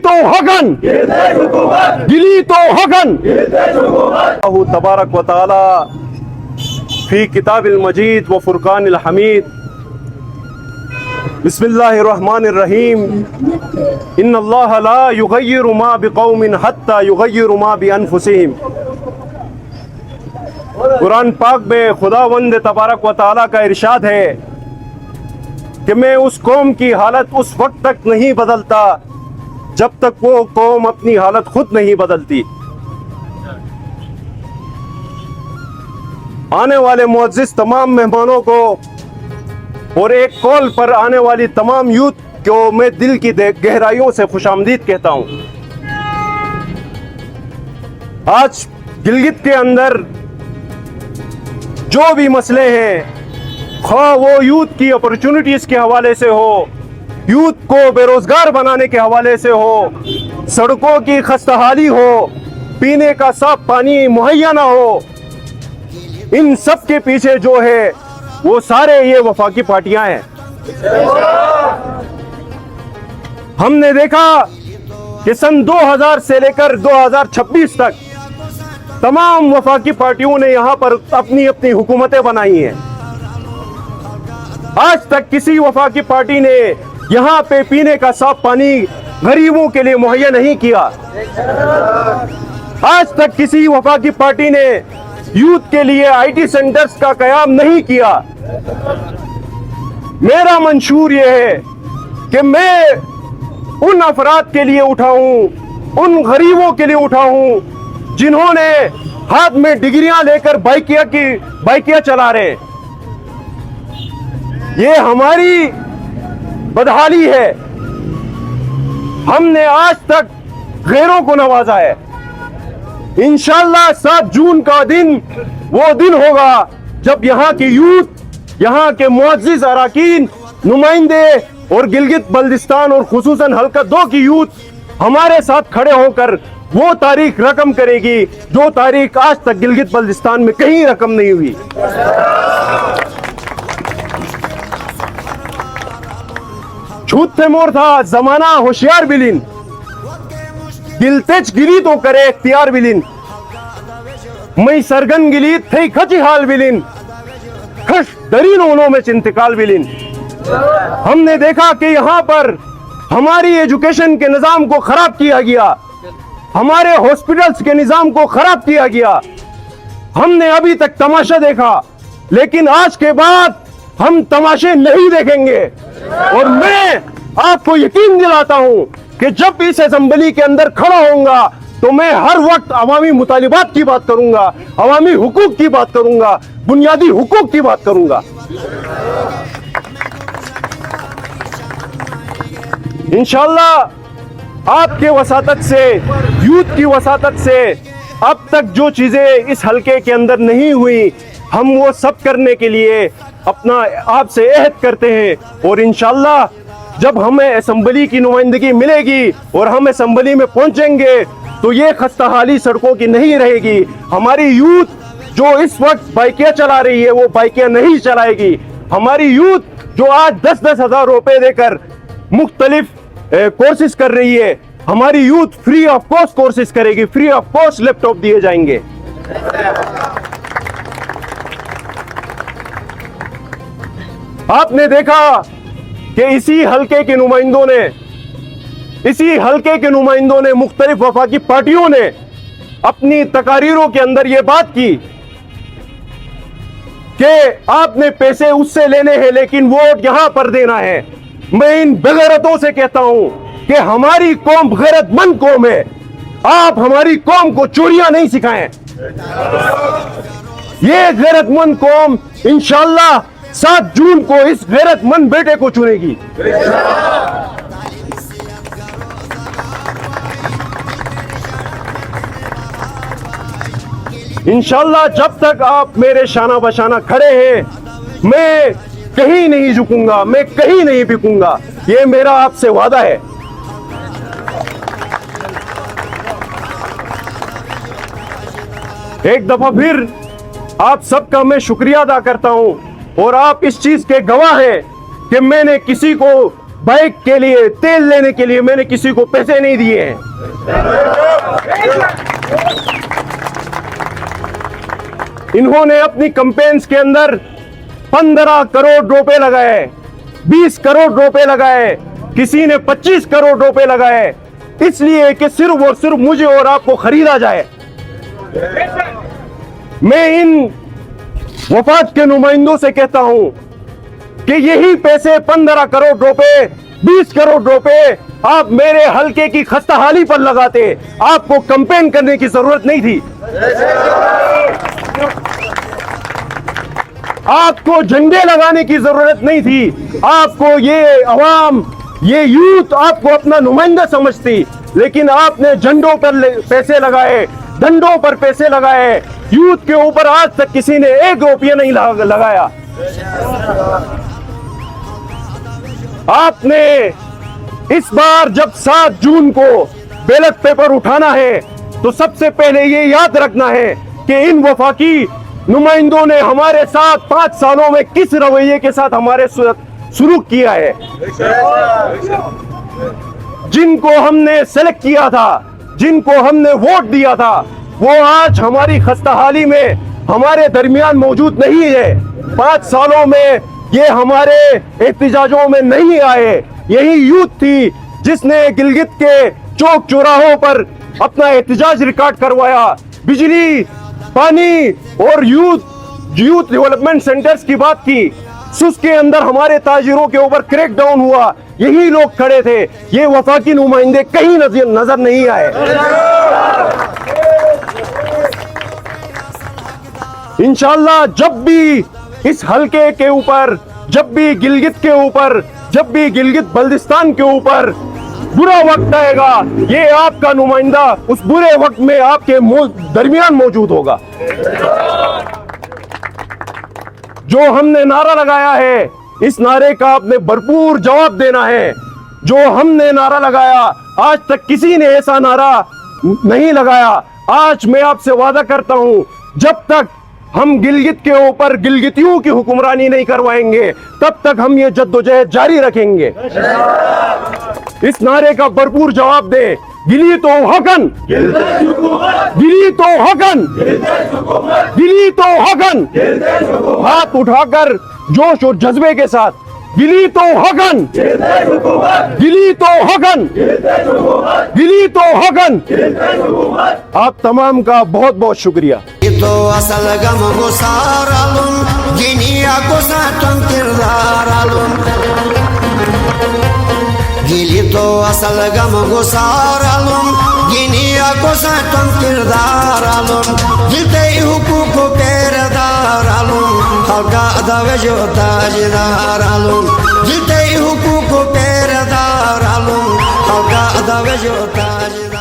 तो हगन, गिली तो हगन। अल्लाहु तबारक व तआला फी किताबिल मजीद व फुरकानिल हमीद। बिस्मिल्लाहिर्रहमानिर्रहीम। इन्नल्लाह ला युगय्यिरु मा बिकौमिन हत्ता युगय्यिरु मा बिअनफुसिहिम। कुरान पाक में खुदावंद तबारक व तआला का इरशाद है कि मैं उस कौम की हालत उस वक्त तक नहीं बदलता जब तक वो कौम अपनी हालत खुद नहीं बदलती। आने वाले मुअज़्ज़िज़ तमाम मेहमानों को और एक कॉल पर आने वाली तमाम यूथ को मैं दिल की गहराइयों से खुशामदीद कहता हूं। आज गिलगित के अंदर जो भी मसले हैं, खा वो यूथ की अपॉर्चुनिटीज के हवाले से हो, यूथ को बेरोजगार बनाने के हवाले से हो, सड़कों की खस्ताहाली हो, पीने का साफ पानी मुहैया ना हो, इन सब के पीछे जो है वो सारे ये वफाकी पार्टियां हैं। हमने देखा कि सन 2000 से लेकर 2026 तक तमाम वफाकी पार्टियों ने यहां पर अपनी अपनी हुकूमतें बनाई हैं। आज तक किसी वफाकी पार्टी ने यहां पे पीने का साफ पानी गरीबों के लिए मुहैया नहीं किया। आज तक किसी वफाकी पार्टी ने यूथ के लिए आईटी सेंटर्स का कयाम नहीं किया। मेरा मंशूर यह है कि मैं उन अफराद के लिए उठाऊं, उन गरीबों के लिए उठाऊं जिन्होंने हाथ में डिग्रियां लेकर बाइकियां चला रहे। ये हमारी बदहाली है। हमने आज तक गैरों को नवाजा है। इंशाअल्लाह 7 जून का दिन वो दिन होगा जब यहाँ की यूथ, यहाँ के मुअज़्ज़िज़ अराकीन, नुमाइंदे और गिलगित बल्दिस्तान और खुसूसन हल्का 2 की यूथ हमारे साथ खड़े होकर वो तारीख रकम करेगी जो तारीख आज तक गिलगित बल्दिस्तान में कहीं रकम नहीं हुई। छूत थे मोर था जमाना होशियार बिलिन, दिलतेज गिली तो करे इख्तियार बिलिन, मैं सरगन गिली थे खची हाल बिलिन, खश दरीन ओनों में चिंतकाल बिलिन। हमने देखा कि यहाँ पर हमारी एजुकेशन के निजाम को खराब किया गया, हमारे हॉस्पिटल्स के निजाम को खराब किया गया। हमने अभी तक तमाशा देखा, लेकिन आज के बाद हम तमाशे नहीं देखेंगे। और मैं आपको यकीन दिलाता हूं कि जब इस असेंबली के अंदर खड़ा होऊंगा तो मैं हर वक्त अवामी मुतालिबात की बात करूंगा, अवामी हुकूक की बात करूंगा, बुनियादी हुकूक की बात करूंगा। इंशाअल्लाह आपके वसातत से, यूथ की वसातत से अब तक जो चीजें इस हलके के अंदर नहीं हुई, हम वो सब करने के लिए अपना आपसे अहद करते हैं। और इंशाअल्लाह जब हमें असेंबली की नुमाइंदगी मिलेगी और हम असेंबली में पहुंचेंगे तो ये खस्ताहाली सड़कों की नहीं रहेगी। हमारी यूथ जो इस वक्त बाइकियां चला रही है वो बाइकियां नहीं चलाएगी। हमारी यूथ जो आज 10-10 हजार रुपए देकर मुख्तलिफ कोर्सेज कर रही है, हमारी youth free of cost courses करेगी, फ्री ऑफ कॉस्ट लैपटॉप दिए जाएंगे। आपने देखा कि इसी हलके के नुमाइंदों ने मुख्तलिफ वफाकी पार्टियों ने अपनी तकारीरों के अंदर यह बात की कि आपने पैसे उससे लेने हैं लेकिन वोट यहां पर देना है। मैं इन बेगैरतों से कहता हूं कि हमारी कौम गैरतमंद कौम है। आप हमारी कौम को चोरियां नहीं सिखाएं। ये गैरतमंद कौम इंशाअल्लाह 7 जून को इस गैरतमंद बेटे को चुनेगी। इंशाअल्लाह जब तक आप मेरे शाना बशाना खड़े हैं, मैं कहीं नहीं झुकूंगा, मैं कहीं नहीं बिकूंगा। ये मेरा आपसे वादा है। एक दफा फिर आप सबका मैं शुक्रिया अदा करता हूं और आप इस चीज के गवाह हैं कि मैंने किसी को बाइक के लिए, तेल लेने के लिए मैंने किसी को पैसे नहीं दिए हैं। इन्होंने अपनी कैंपेन्स के अंदर 15 करोड़ रुपए लगाए, 20 करोड़ रुपए लगाए, किसी ने 25 करोड़ रुपए लगाए, इसलिए कि सिर्फ और सिर्फ मुझे और आपको खरीदा जाए। मैं इन वफाद के नुमाइंदों से कहता हूं कि यही पैसे 15 करोड़ रुपए, 20 करोड़ रुपए आप मेरे हलके की खस्ताहाली पर लगाते, आपको कैंपेन करने की जरूरत नहीं थी। आपको झंडे लगाने की जरूरत नहीं थी। आपको ये अवाम, ये यूथ आपको अपना नुमाइंदा समझती, लेकिन आपने झंडों पर पैसे लगाए, डंडों पर पैसे लगाए। यूथ के ऊपर आज तक किसी ने 1 रुपया नहीं लगाया। आपने इस बार जब 7 जून को बैलेट पेपर उठाना है तो सबसे पहले ये याद रखना है कि इन वफाकी नुमाइंदों ने हमारे साथ 5 सालों में किस रवैये के साथ हमारे सुलूक किया है। जिनको हमने सेलेक्ट किया था, जिनको हमने वोट दिया था, वो आज हमारी खस्ताहाली में हमारे दरमियान मौजूद नहीं है। 5 सालों में ये हमारे एहतजाजों में नहीं आए। यही यूथ थी जिसने गिलगित के चौक चौराहों पर अपना एहतजाज रिकॉर्ड करवाया। बिजली, पानी और यूथ डेवलपमेंट सेंटर्स की बात की। सुस के अंदर हमारे ताजिरों के ऊपर क्रैकडाउन हुआ, यही लोग खड़े थे। ये वफाकी नुमाइंदे कहीं नजर नहीं आए। इंशाअल्लाह जब भी इस हलके के ऊपर, जब भी गिलगित के ऊपर, जब भी गिलगित बल्दिस्तान के ऊपर बुरा वक्त आएगा, ये आपका नुमाइंदा उस बुरे वक्त में आपके दरमियान मौजूद होगा। जो हमने नारा लगाया है, इस नारे का आपने भरपूर जवाब देना है। जो हमने नारा लगाया, आज तक किसी ने ऐसा नारा नहीं लगाया। आज मैं आपसे वादा करता हूं, जब तक हम गिलगित के ऊपर गिलगितियों की हुक्मरानी नहीं करवाएंगे, तब तक हम ये जद्दोजहद जारी रखेंगे। इस नारे का भरपूर जवाब दे। गिली तो हकन, गिली तो हकन, गिली तो हकन। हाथ उठाकर जोश और जज्बे के साथ, गिली तो हकन, गिली तो हकन, गिली तो हकन। आप तमाम का बहुत बहुत शुक्रिया। तो असल गम गुसार आलून, गिनिया को साटन किरदार आलून। गिली तो असल गम गुसार आलून, गिनिया को साटन किरदार आलून। जिते हुकूक किरदार आलून, हल्का अदावे जो ताजदार आलून। जिते हुकूक किरदार आलून, हल्का अदावे जो ताजदार।